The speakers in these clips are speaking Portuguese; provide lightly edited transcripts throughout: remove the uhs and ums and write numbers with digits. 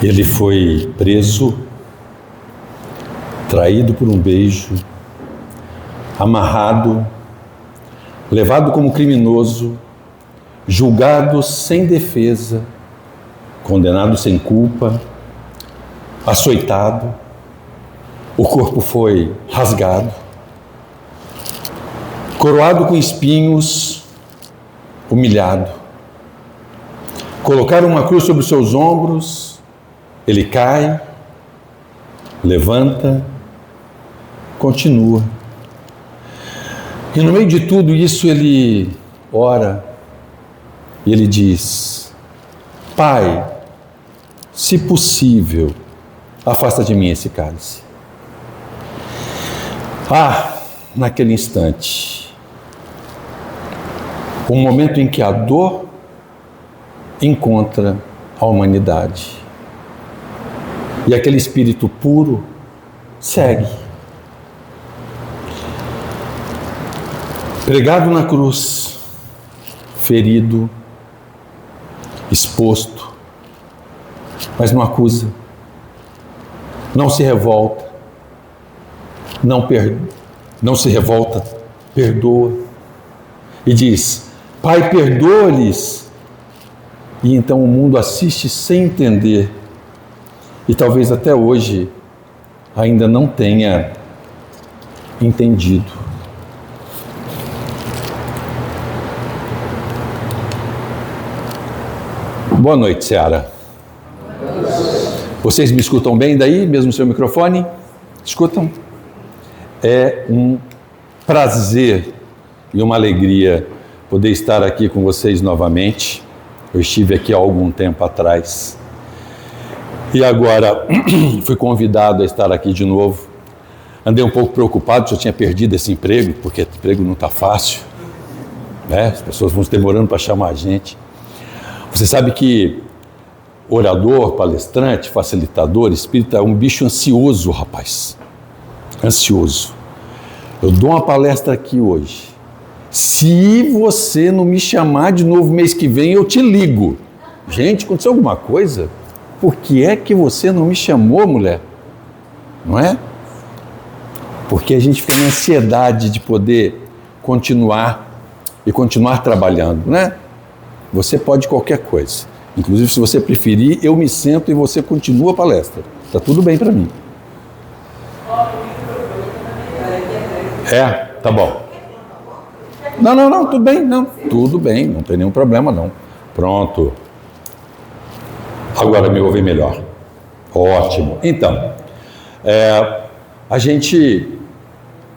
Ele foi preso, traído por um beijo, amarrado, levado como criminoso, julgado sem defesa, condenado sem culpa, açoitado, o corpo foi rasgado, coroado com espinhos, humilhado. Colocaram uma cruz sobre os seus ombros, ele cai, levanta, continua. E no meio de tudo isso ele ora e ele diz: Pai, se possível, afasta de mim esse cálice. Naquele instante, o momento em que a dor encontra a humanidade e aquele espírito puro segue. Pregado na cruz, ferido, exposto, mas não acusa, não se revolta, não se revolta, perdoa e diz: Pai, perdoa-lhes. E então o mundo assiste sem entender e talvez até hoje ainda não tenha entendido. Boa noite, Seara. Vocês me escutam bem daí, mesmo seu microfone? Escutam? É um prazer e uma alegria poder estar aqui com vocês novamente. Eu estive aqui há algum tempo atrás e agora fui convidado a estar aqui de novo. Andei um pouco preocupado, já tinha perdido esse emprego, porque esse emprego não está fácil, né? As pessoas vão se demorando para chamar a gente. Você sabe que orador, palestrante, facilitador, espírita é um bicho ansioso, rapaz. Ansioso. Eu dou uma palestra aqui hoje. Se você não me chamar de novo mês que vem, eu te ligo. Gente, aconteceu alguma coisa? Por que é que você não me chamou, mulher? Não é? Porque a gente fica na ansiedade de poder continuar e continuar trabalhando, né? Você pode qualquer coisa. Inclusive, se você preferir, eu me sento e você continua a palestra. Está tudo bem para mim. Tá bom. Não, tudo bem, tudo bem, não tem nenhum problema não. Pronto. Agora me ouve melhor. Ótimo. Então, a gente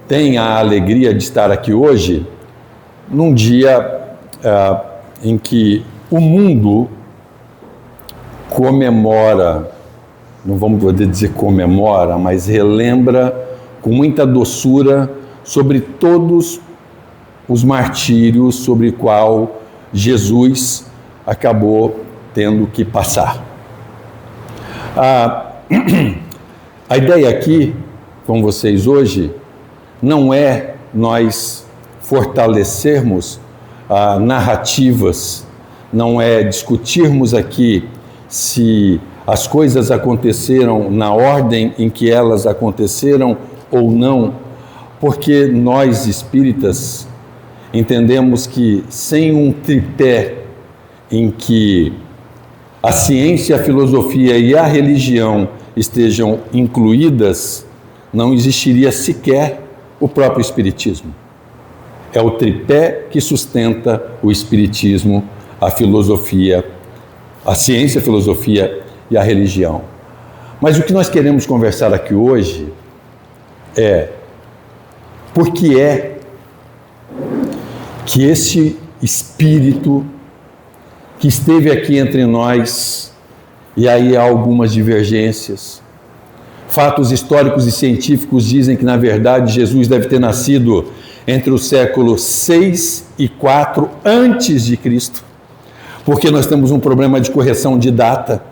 tem a alegria de estar aqui hoje num dia em que o mundo comemora, não vamos poder dizer comemora, mas relembra com muita doçura sobre todos os martírios sobre o qual Jesus acabou tendo que passar. A ideia aqui com vocês hoje não é nós fortalecermos narrativas, não é discutirmos aqui se as coisas aconteceram na ordem em que elas aconteceram ou não, porque nós espíritas entendemos que sem um tripé em que a ciência, a filosofia e a religião estejam incluídas, não existiria sequer o próprio espiritismo. É o tripé que sustenta o espiritismo, a filosofia, a ciência, a filosofia e a religião. Mas o que nós queremos conversar aqui hoje é por que é que esse espírito que esteve aqui entre nós, e aí há algumas divergências, fatos históricos e científicos dizem que na verdade Jesus deve ter nascido entre o século 6 e 4 antes de Cristo, porque nós temos um problema de correção de data.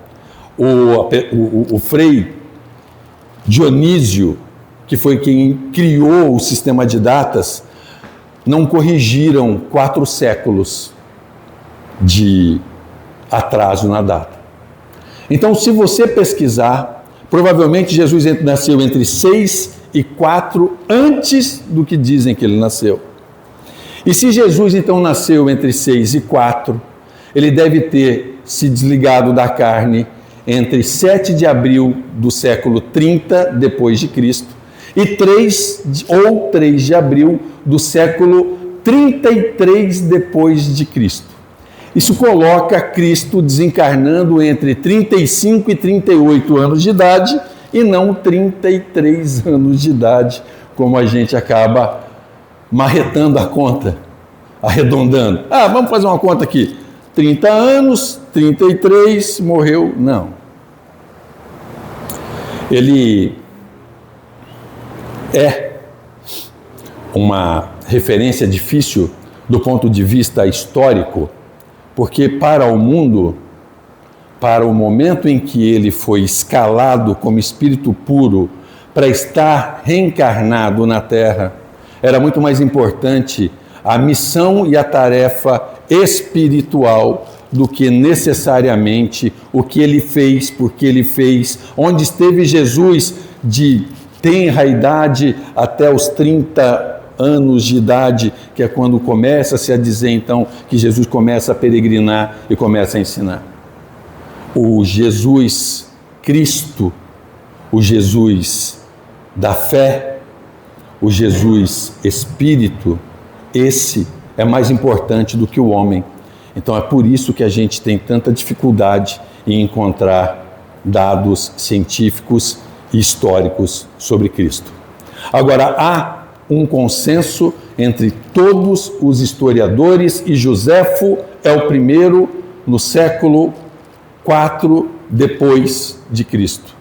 O Frei Dionísio, que foi quem criou o sistema de datas, não corrigiram 4 séculos de atraso na data. Então, se você pesquisar, provavelmente Jesus nasceu entre 6 e 4 antes do que dizem que ele nasceu. E se Jesus então nasceu entre 6 e 4, ele deve ter se desligado da carne entre 7 de abril do século 30 depois de Cristo e 3 de abril do século 33 depois de Cristo. Isso coloca Cristo desencarnando entre 35 e 38 anos de idade e não 33 anos de idade, como a gente acaba marretando a conta, arredondando. Vamos fazer uma conta aqui. 30 anos, 33, morreu. Não. Ele é uma referência difícil do ponto de vista histórico, porque para o mundo, para o momento em que ele foi escalado como espírito puro para estar reencarnado na Terra, era muito mais importante a missão e a tarefa espiritual do que necessariamente o que ele fez, porque ele fez, onde esteve Jesus de tenra idade até os 30 anos de idade, que é quando começa-se a dizer então que Jesus começa a peregrinar e começa a ensinar. O Jesus Cristo, o Jesus da fé, o Jesus Espírito, esse é mais importante do que o homem. Então é por isso que a gente tem tanta dificuldade em encontrar dados científicos e históricos sobre Cristo. Agora, há um consenso entre todos os historiadores e Joséfo é o primeiro no século IV depois de Cristo.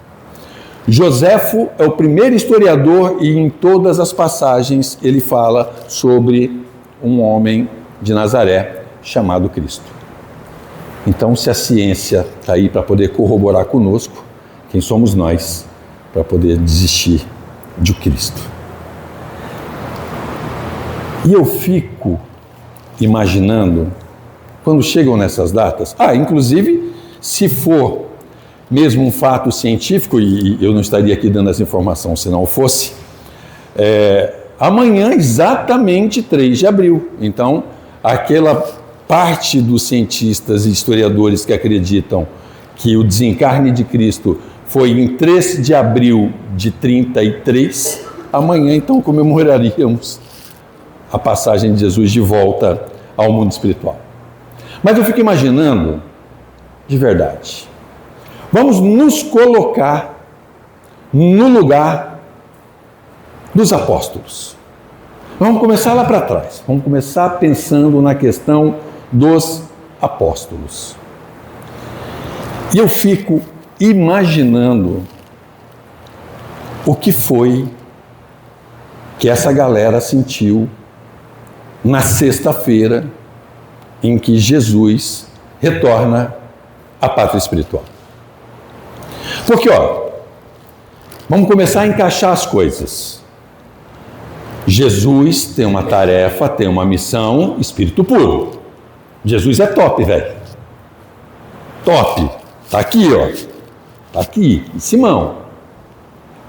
Joséfo é o primeiro historiador e em todas as passagens ele fala sobre um homem de Nazaré chamado Cristo. Então, se a ciência está aí para poder corroborar conosco, quem somos nós para poder desistir de Cristo? E eu fico imaginando, quando chegam nessas datas, inclusive, se for mesmo um fato científico, e eu não estaria aqui dando essa informação se não fosse, amanhã, exatamente 3 de abril. Então, aquela parte dos cientistas e historiadores que acreditam que o desencarne de Cristo foi em 3 de abril de 33, amanhã, então, comemoraríamos a passagem de Jesus de volta ao mundo espiritual. Mas eu fico imaginando, de verdade, vamos nos colocar no lugar dos apóstolos. Vamos começar lá para trás. Vamos começar pensando na questão dos apóstolos. E eu fico imaginando o que foi que essa galera sentiu na sexta-feira em que Jesus retorna à pátria espiritual. Porque, vamos começar a encaixar as coisas. Jesus tem uma tarefa, tem uma missão, espírito puro. Jesus é top, velho. Top. Tá aqui, Tá aqui, em Simão.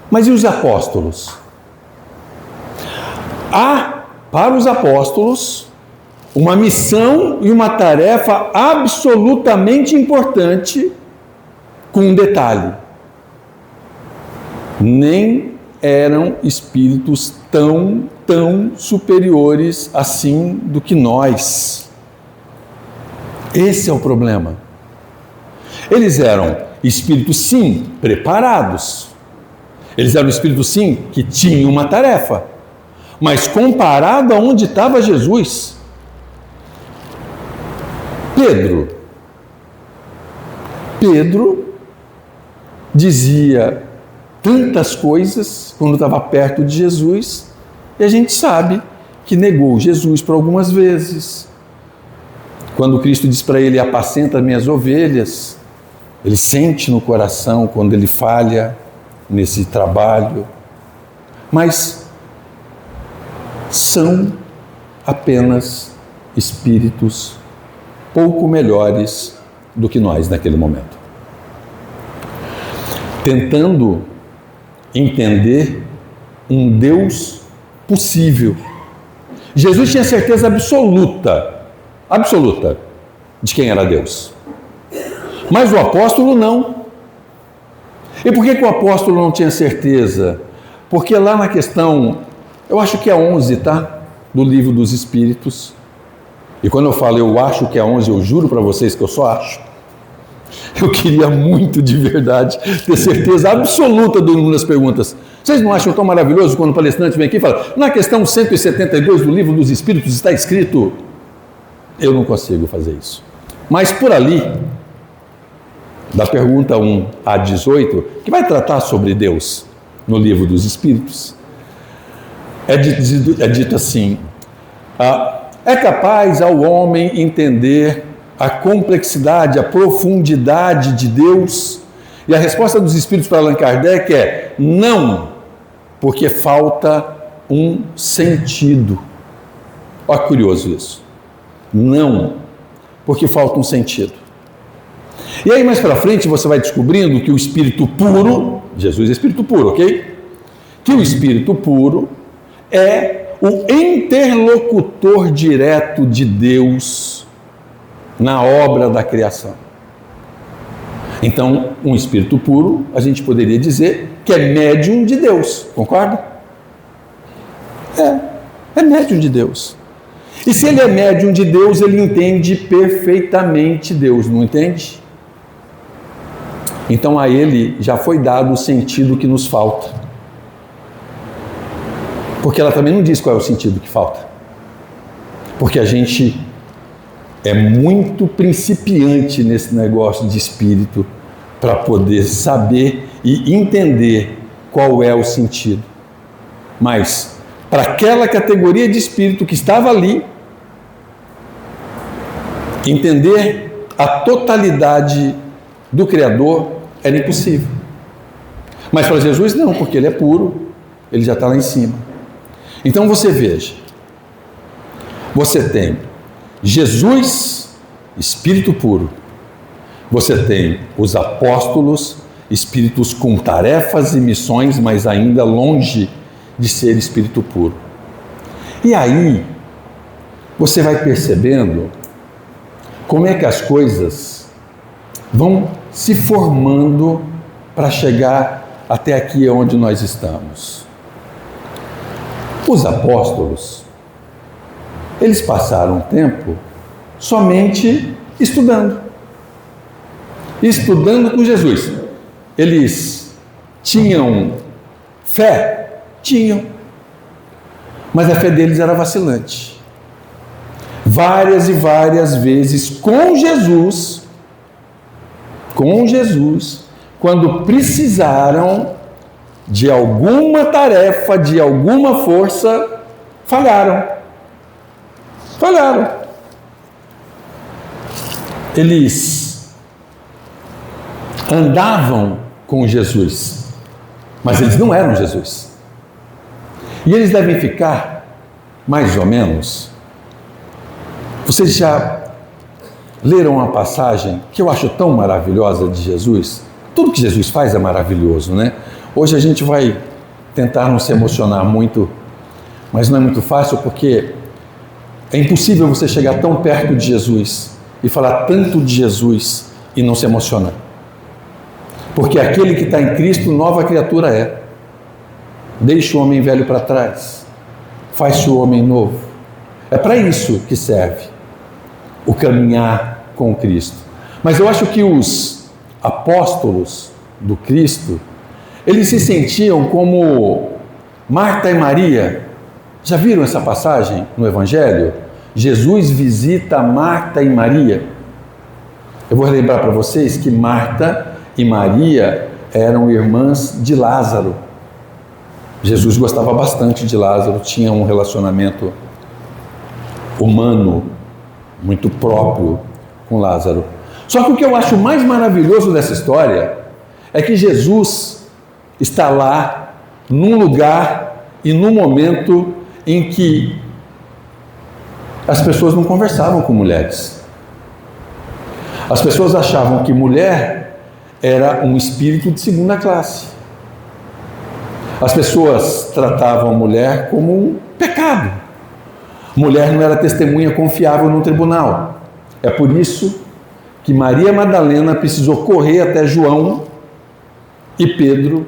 Mas e os apóstolos? Há, para os apóstolos, uma missão e uma tarefa absolutamente importante, com um detalhe. Nem eram espíritos tão superiores assim do que nós. Esse é o problema. Eles eram espíritos, sim, preparados. Eles eram espíritos, sim, que tinham uma tarefa. Mas comparado a onde estava Jesus, Pedro dizia tantas coisas quando estava perto de Jesus, e a gente sabe que negou Jesus por algumas vezes. Quando Cristo diz para ele, apacenta minhas ovelhas, ele sente no coração quando ele falha nesse trabalho, mas são apenas espíritos pouco melhores do que nós naquele momento. tentando entender um Deus possível. Jesus tinha certeza absoluta de quem era Deus. Mas o apóstolo não. E por que o apóstolo não tinha certeza? Porque lá na questão, eu acho que é 11, tá? Do Livro dos Espíritos. E quando eu falo eu acho que é 11, eu juro para vocês que eu só acho. Eu queria muito de verdade ter certeza absoluta do número das perguntas. Vocês não acham tão maravilhoso quando o palestrante vem aqui e fala, na questão 172 do Livro dos Espíritos está escrito? Eu não consigo fazer isso. Mas por ali, da pergunta 1 a 18, que vai tratar sobre Deus no Livro dos Espíritos, é dito assim, é capaz ao homem entender a complexidade, a profundidade de Deus? E a resposta dos Espíritos para Allan Kardec é não, porque falta um sentido. Olha que curioso isso. Não, porque falta um sentido. E aí mais para frente você vai descobrindo que o Espírito puro, Jesus é Espírito puro, ok? Que o Espírito puro é o interlocutor direto de Deus na obra da criação. Então, um Espírito puro, a gente poderia dizer que é médium de Deus, concorda? É médium de Deus. E se ele é médium de Deus, ele entende perfeitamente Deus, não entende? Então a ele já foi dado o sentido que nos falta. Porque ela também não diz qual é o sentido que falta. Porque a gente é muito principiante nesse negócio de espírito para poder saber e entender qual é o sentido. Mas, para aquela categoria de espírito que estava ali, entender a totalidade do Criador era impossível. Mas para Jesus não, porque ele é puro, ele já está lá em cima. Então você veja, você tem Jesus, Espírito puro, você tem os apóstolos, espíritos com tarefas e missões, mas ainda longe de ser Espírito puro. E aí, você vai percebendo como é que as coisas vão se formando para chegar até aqui onde nós estamos. Os apóstolos, eles passaram tempo somente estudando com Jesus. Eles tinham fé? Tinham. Mas a fé deles era vacilante. Várias e várias vezes com Jesus, quando precisaram de alguma tarefa, de alguma força, falharam. Eles andavam com Jesus, mas eles não eram Jesus. E eles devem ficar, mais ou menos. Vocês já leram uma passagem que eu acho tão maravilhosa de Jesus? Tudo que Jesus faz é maravilhoso, né? Hoje a gente vai tentar não se emocionar muito, mas não é muito fácil porque é impossível você chegar tão perto de Jesus e falar tanto de Jesus e não se emocionar. Porque aquele que está em Cristo, nova criatura é. Deixa o homem velho para trás, faz-se o homem novo. É para isso que serve o caminhar com Cristo. Mas eu acho que os apóstolos do Cristo, eles se sentiam como Marta e Maria. Já viram essa passagem no Evangelho? Jesus visita Marta e Maria. Eu vou relembrar para vocês que Marta e Maria eram irmãs de Lázaro. Jesus gostava bastante de Lázaro, tinha um relacionamento humano muito próprio com Lázaro. Só que o que eu acho mais maravilhoso dessa história é que Jesus está lá num lugar e num momento em que as pessoas não conversavam com mulheres. As pessoas achavam que mulher era um espírito de segunda classe. As pessoas tratavam a mulher como um pecado. Mulher não era testemunha confiável no tribunal. É por isso que Maria Madalena precisou correr até João e Pedro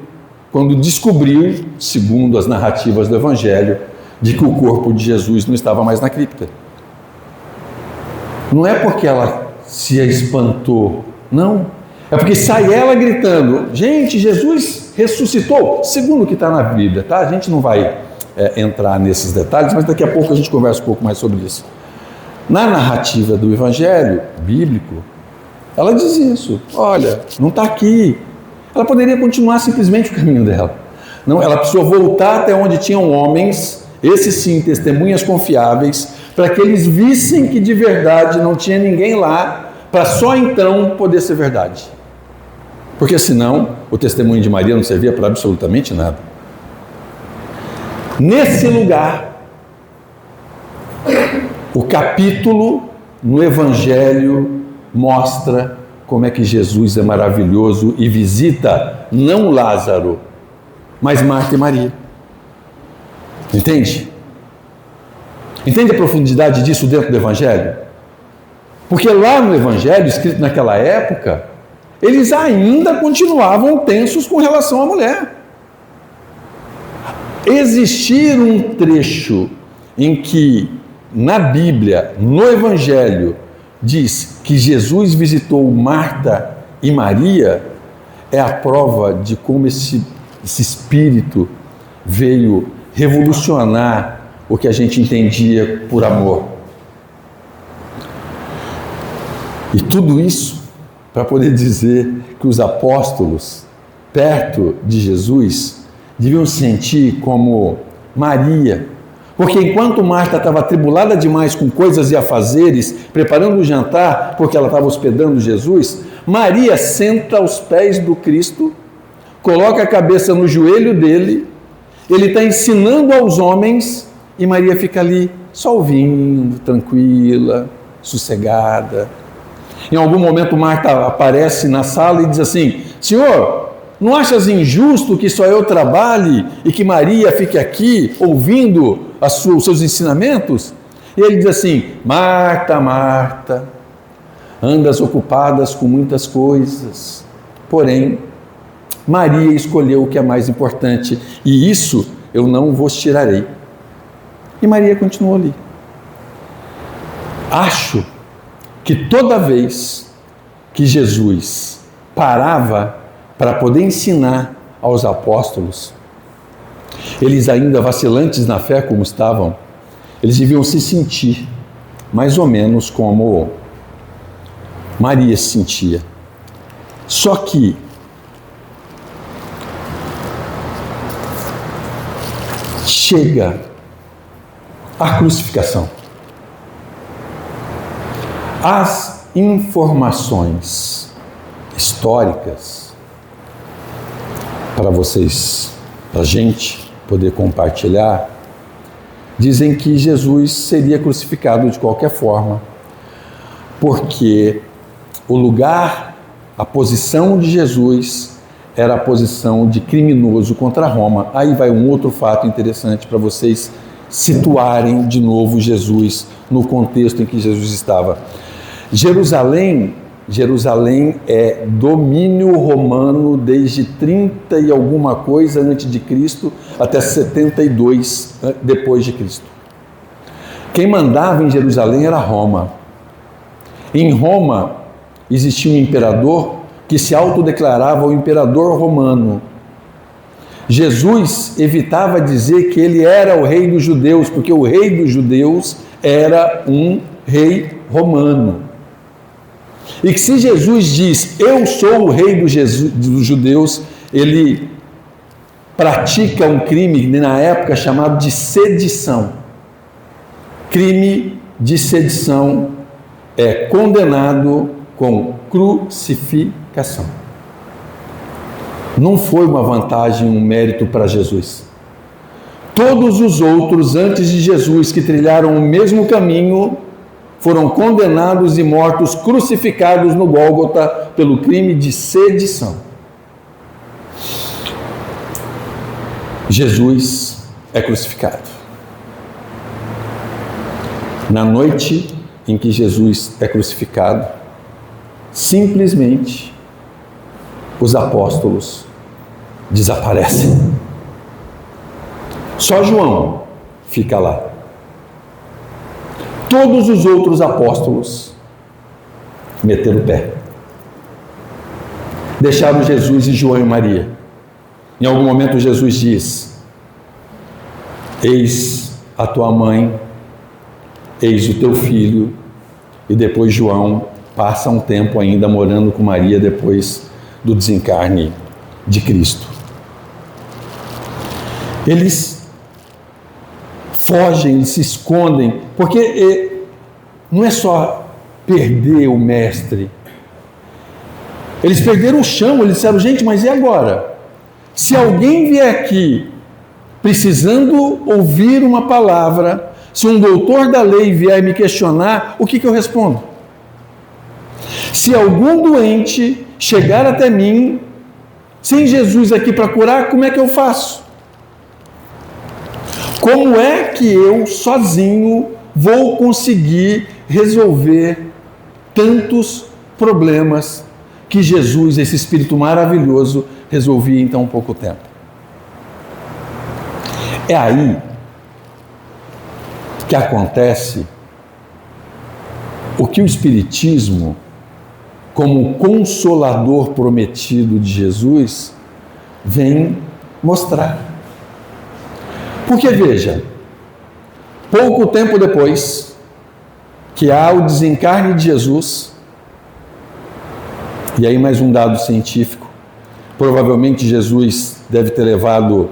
quando descobriu, segundo as narrativas do Evangelho, de que o corpo de Jesus não estava mais na cripta. Não é porque ela se espantou, não. É porque sai ela gritando, gente, Jesus ressuscitou, segundo o que está na Bíblia, tá? A gente não vai entrar nesses detalhes, mas daqui a pouco a gente conversa um pouco mais sobre isso. Na narrativa do Evangelho bíblico, ela diz isso, olha, não está aqui. Ela poderia continuar simplesmente o caminho dela. Não, ela precisou voltar até onde tinham homens, esses sim, testemunhas confiáveis, para que eles vissem que de verdade não tinha ninguém lá, para só então poder ser verdade. Porque senão o testemunho de Maria não servia para absolutamente nada. Nesse lugar, o capítulo no Evangelho mostra como é que Jesus é maravilhoso e visita não Lázaro, mas Marta e Maria. Entende? Entende a profundidade disso dentro do Evangelho? Porque lá no Evangelho, escrito naquela época, eles ainda continuavam tensos com relação à mulher. Existir um trecho em que, na Bíblia, no Evangelho, diz que Jesus visitou Marta e Maria, é a prova de como esse espírito veio revolucionar o que a gente entendia por amor. E tudo isso para poder dizer que os apóstolos, perto de Jesus, deviam sentir como Maria. Porque enquanto Marta estava atribulada demais com coisas e afazeres, preparando o jantar, porque ela estava hospedando Jesus, Maria senta aos pés do Cristo, coloca a cabeça no joelho dele, ele está ensinando aos homens, e Maria fica ali só ouvindo, tranquila, sossegada. Em algum momento Marta aparece na sala e diz assim, Senhor, não achas injusto que só eu trabalhe e que Maria fique aqui ouvindo os seus ensinamentos? E ele diz assim, Marta, Marta, andas ocupadas com muitas coisas, porém, Maria escolheu o que é mais importante e isso eu não vos tirarei. E Maria continuou ali. Acho que toda vez que Jesus parava para poder ensinar aos apóstolos, eles ainda vacilantes na fé como estavam, eles deviam se sentir mais ou menos como Maria se sentia. Só que chega a crucificação. As informações históricas para vocês, para a gente poder compartilhar, dizem que Jesus seria crucificado de qualquer forma, porque o lugar, a posição de Jesus era a posição de criminoso contra Roma. Aí vai um outro fato interessante para vocês situarem de novo Jesus no contexto em que Jesus estava. Jerusalém é domínio romano desde 30 e alguma coisa antes de Cristo até 72 depois de Cristo. Quem mandava em Jerusalém era Roma. Em Roma existia um imperador que se autodeclarava o imperador romano. Jesus evitava dizer que ele era o rei dos judeus, porque o rei dos judeus era um rei romano. E que se Jesus diz, eu sou o rei dos judeus, ele pratica um crime na época chamado de sedição. Crime de sedição é condenado com crucificação. Não foi uma vantagem, um mérito para Jesus. Todos os outros antes de Jesus que trilharam o mesmo caminho foram condenados e mortos, crucificados no Gólgota pelo crime de sedição. Jesus é crucificado. Na noite em que Jesus é crucificado, simplesmente os apóstolos desaparecem. Só João fica lá. Todos os outros apóstolos meteram o pé. Deixaram Jesus e João e Maria. Em algum momento Jesus diz: eis a tua mãe, eis o teu filho. E depois João passa um tempo ainda morando com Maria depois do desencarne de Cristo. Eles fogem, eles se escondem, porque não é só perder o mestre. Eles perderam o chão, eles disseram: gente, mas e agora? Se alguém vier aqui precisando ouvir uma palavra, se um doutor da lei vier me questionar, o que eu respondo? Se algum doente chegar até mim, sem Jesus aqui para curar, como é que eu faço? Como é que eu, sozinho, vou conseguir resolver tantos problemas que Jesus, esse Espírito maravilhoso, resolvia em tão pouco tempo? É aí que acontece o que o Espiritismo, como consolador prometido de Jesus, vem mostrar. Porque veja, pouco tempo depois que há o desencarne de Jesus, e aí mais um dado científico, provavelmente Jesus deve ter levado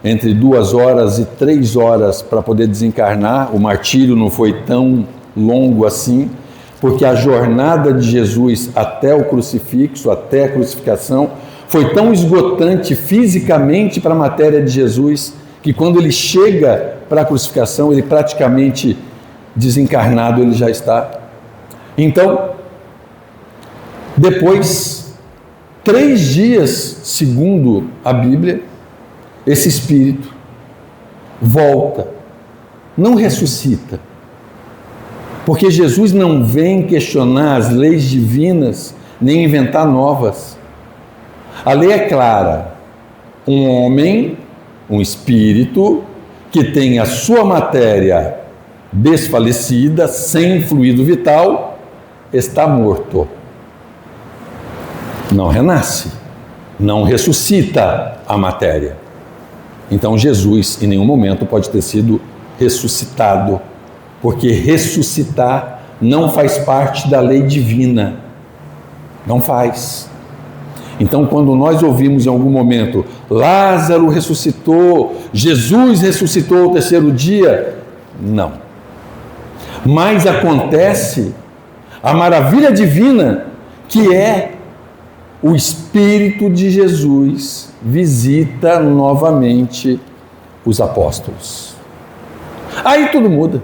entre 2 horas e 3 horas para poder desencarnar. O martírio não foi tão longo assim, porque a jornada de Jesus até o crucifixo, até a crucificação, foi tão esgotante fisicamente para a matéria de Jesus, que quando ele chega para a crucificação, ele praticamente desencarnado, ele já está. Então, depois, 3 dias, segundo a Bíblia, esse espírito volta, não ressuscita, porque Jesus não vem questionar as leis divinas, nem inventar novas. A lei é clara: um homem, um espírito, que tem a sua matéria desfalecida, sem fluido vital, está morto. Não renasce, não ressuscita a matéria. Então Jesus, em nenhum momento, pode ter sido ressuscitado, porque ressuscitar não faz parte da lei divina. Não faz. Então, quando nós ouvimos em algum momento, Lázaro ressuscitou, Jesus ressuscitou ao 3º dia, não. Mas acontece a maravilha divina, que é o Espírito de Jesus visita novamente os apóstolos. Aí tudo muda.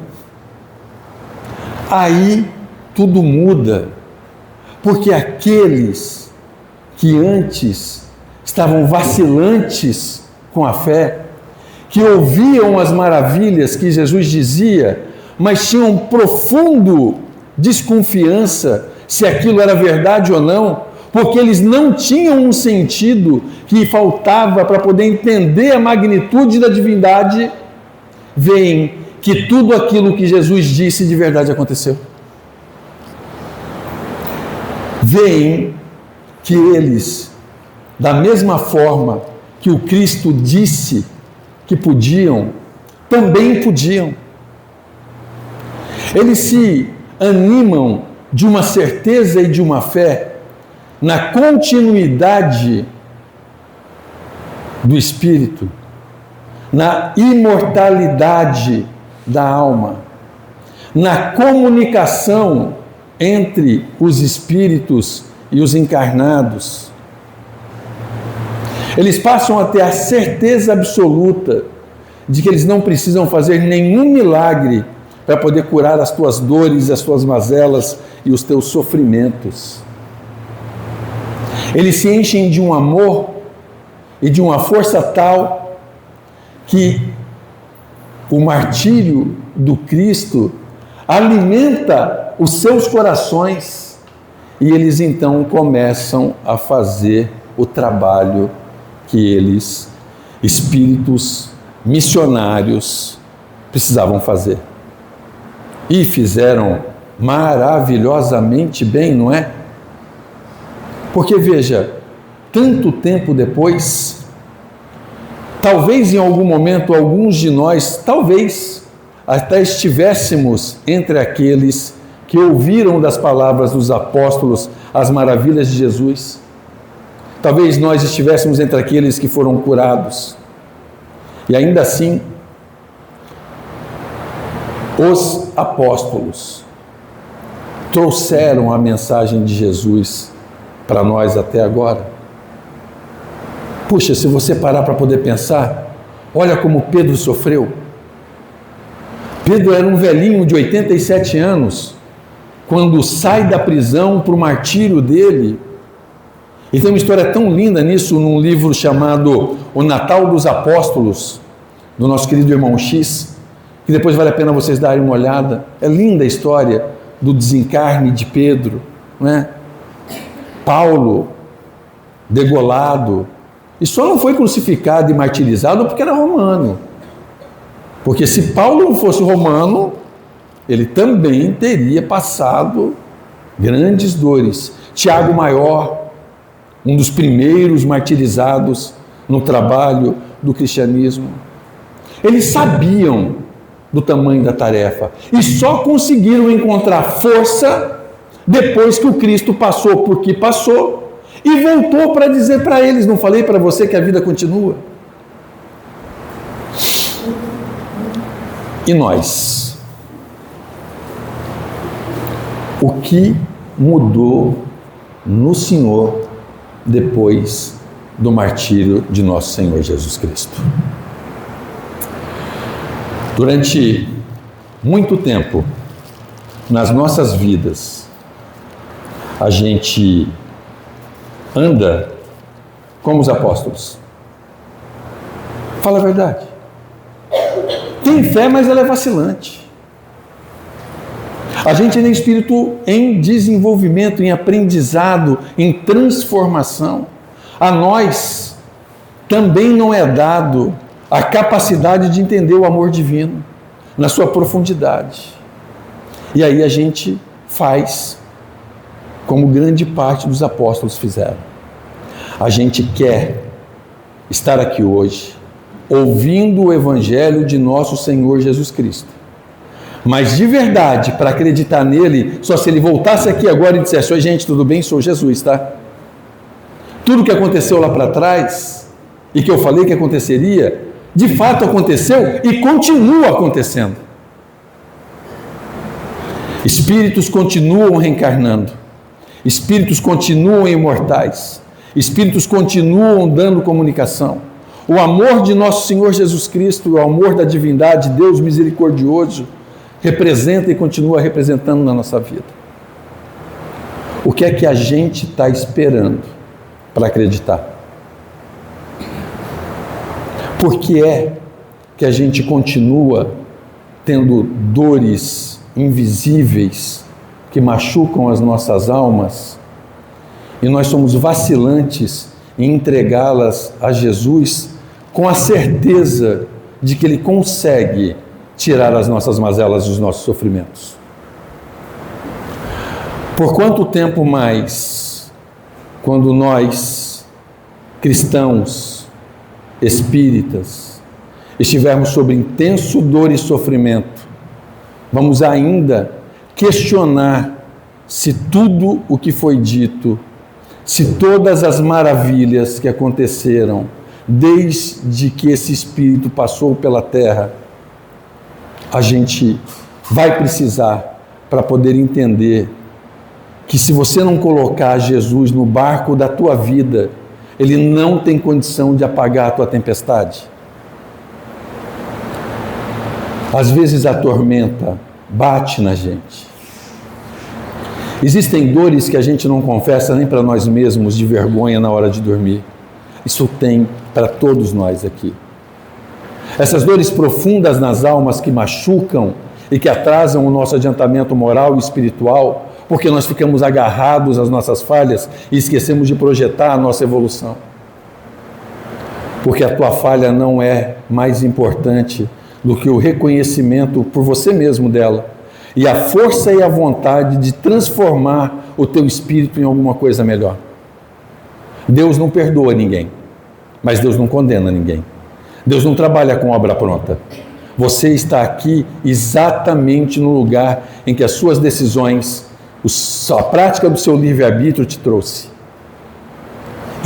Aí tudo muda, porque aqueles que antes estavam vacilantes com a fé, que ouviam as maravilhas que Jesus dizia, mas tinham profundo desconfiança se aquilo era verdade ou não, porque eles não tinham um sentido que faltava para poder entender a magnitude da divindade, veem que tudo aquilo que Jesus disse de verdade aconteceu. Veem que eles, da mesma forma que o Cristo disse que podiam, também podiam. Eles se animam de uma certeza e de uma fé na continuidade do Espírito, na imortalidade da alma, na comunicação entre os espíritos e os encarnados. Eles passam a ter a certeza absoluta de que eles não precisam fazer nenhum milagre para poder curar as tuas dores, as tuas mazelas e os teus sofrimentos. Eles se enchem de um amor e de uma força tal que o martírio do Cristo alimenta os seus corações e eles então começam a fazer o trabalho que eles, espíritos missionários, precisavam fazer. E fizeram maravilhosamente bem, não é? Porque veja, tanto tempo depois, talvez em algum momento alguns de nós, talvez até estivéssemos entre aqueles que ouviram das palavras dos apóstolos as maravilhas de Jesus. Talvez nós estivéssemos entre aqueles que foram curados. E ainda assim, os apóstolos trouxeram a mensagem de Jesus para nós até agora. Puxa, se você parar para poder pensar, olha como Pedro sofreu. Pedro era um velhinho de 87 anos, quando sai da prisão para o martírio dele. E tem uma história tão linda nisso, num livro chamado O Natal dos Apóstolos, do nosso querido irmão X, que depois vale a pena vocês darem uma olhada. É linda a história do desencarne de Pedro, não é? Paulo, degolado, e só não foi crucificado e martirizado porque era romano. Porque se Paulo não fosse romano, ele também teria passado grandes dores. Tiago Maior, um dos primeiros martirizados no trabalho do cristianismo. Eles sabiam do tamanho da tarefa e só conseguiram encontrar força depois que o Cristo passou por que passou e voltou para dizer para eles: não falei para você que a vida continua? E nós? O que mudou no Senhor depois do martírio de nosso Senhor Jesus Cristo? Durante muito tempo, nas nossas vidas, a gente anda como os apóstolos. Fala a verdade. Tem fé, mas ela é vacilante. A gente tem espírito em desenvolvimento, em aprendizado, em transformação. A nós também não é dado a capacidade de entender o amor divino na sua profundidade. E aí a gente faz como grande parte dos apóstolos fizeram. A gente quer estar aqui hoje ouvindo o Evangelho de nosso Senhor Jesus Cristo. Mas de verdade, para acreditar nele, só se ele voltasse aqui agora e dissesse: oi gente, tudo bem? Sou Jesus, tá? Tudo que aconteceu lá para trás e que eu falei que aconteceria, de fato aconteceu e continua acontecendo. Espíritos continuam reencarnando, espíritos continuam imortais, espíritos continuam dando comunicação. O amor de nosso Senhor Jesus Cristo, o amor da divindade, Deus misericordioso, representa e continua representando na nossa vida. O que é que a gente está esperando para acreditar? Por que é que a gente continua tendo dores invisíveis que machucam as nossas almas e nós somos vacilantes em entregá-las a Jesus com a certeza de que Ele consegue tirar as nossas mazelas e os nossos sofrimentos? Por quanto tempo mais, quando nós, cristãos, espíritas, estivermos sob intenso dor e sofrimento, vamos ainda questionar se tudo o que foi dito, se todas as maravilhas que aconteceram desde que esse Espírito passou pela terra, a gente vai precisar para poder entender que se você não colocar Jesus no barco da tua vida, Ele não tem condição de apagar a tua tempestade. Às vezes a tormenta bate na gente. Existem dores que a gente não confessa nem para nós mesmos, de vergonha na hora de dormir. Isso tem para todos nós aqui. Essas dores profundas nas almas que machucam e que atrasam o nosso adiantamento moral e espiritual, porque nós ficamos agarrados às nossas falhas e esquecemos de projetar a nossa evolução. Porque a tua falha não é mais importante do que o reconhecimento por você mesmo dela e a força e a vontade de transformar o teu espírito em alguma coisa melhor. Deus não perdoa ninguém, mas Deus não condena ninguém. Deus não trabalha com obra pronta. Você está aqui exatamente no lugar em que as suas decisões, a prática do seu livre-arbítrio te trouxe.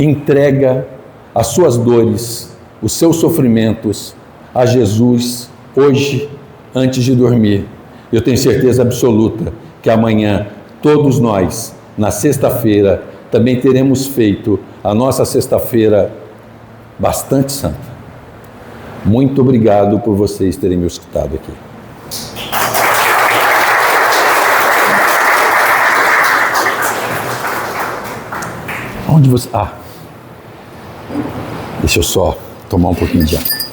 Entrega as suas dores, os seus sofrimentos a Jesus hoje, antes de dormir. Eu tenho certeza absoluta que amanhã, todos nós, na sexta-feira, também teremos feito a nossa sexta-feira bastante santa. Muito obrigado por vocês terem me escutado aqui. Onde você... deixa eu só tomar um pouquinho de água.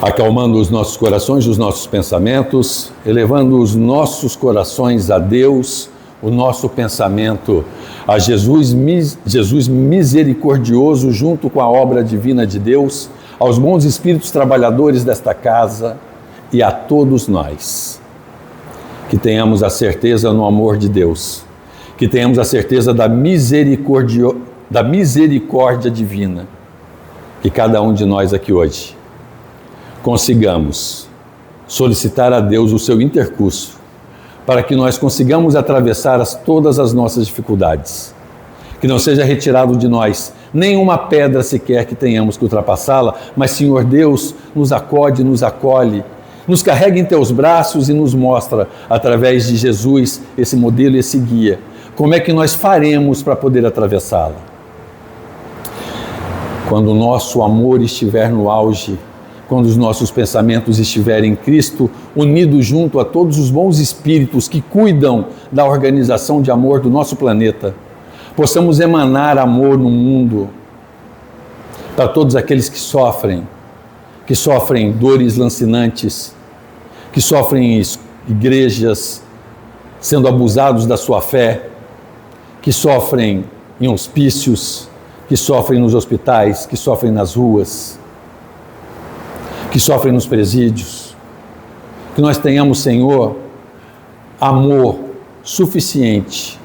Acalmando os nossos corações, os nossos pensamentos, elevando os nossos corações a Deus, o nosso pensamento a Jesus misericordioso, junto com a obra divina de Deus, aos bons espíritos trabalhadores desta casa e a todos nós. Que tenhamos a certeza no amor de Deus, que tenhamos a certeza da misericórdia divina, que cada um de nós aqui hoje consigamos solicitar a Deus o seu intercurso para que nós consigamos atravessar todas as nossas dificuldades. Que não seja retirado de nós nenhuma pedra sequer que tenhamos que ultrapassá-la, mas, Senhor Deus, nos acode, nos acolhe, nos carrega em teus braços e nos mostra, através de Jesus, esse modelo e esse guia, como é que nós faremos para poder atravessá-la. Quando o nosso amor estiver no auge, quando os nossos pensamentos estiverem em Cristo, unidos junto a todos os bons espíritos que cuidam da organização de amor do nosso planeta, possamos emanar amor no mundo para todos aqueles que sofrem dores lancinantes, que sofrem igrejas sendo abusados da sua fé, que sofrem em hospícios, que sofrem nos hospitais, que sofrem nas ruas, que sofrem nos presídios. Que nós tenhamos, Senhor, amor suficiente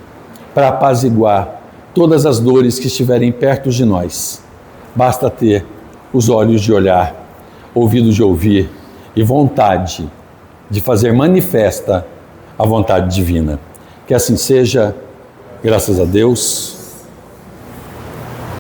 para apaziguar todas as dores que estiverem perto de nós. Basta ter os olhos de olhar, ouvidos de ouvir e vontade de fazer manifesta a vontade divina. Que assim seja, graças a Deus.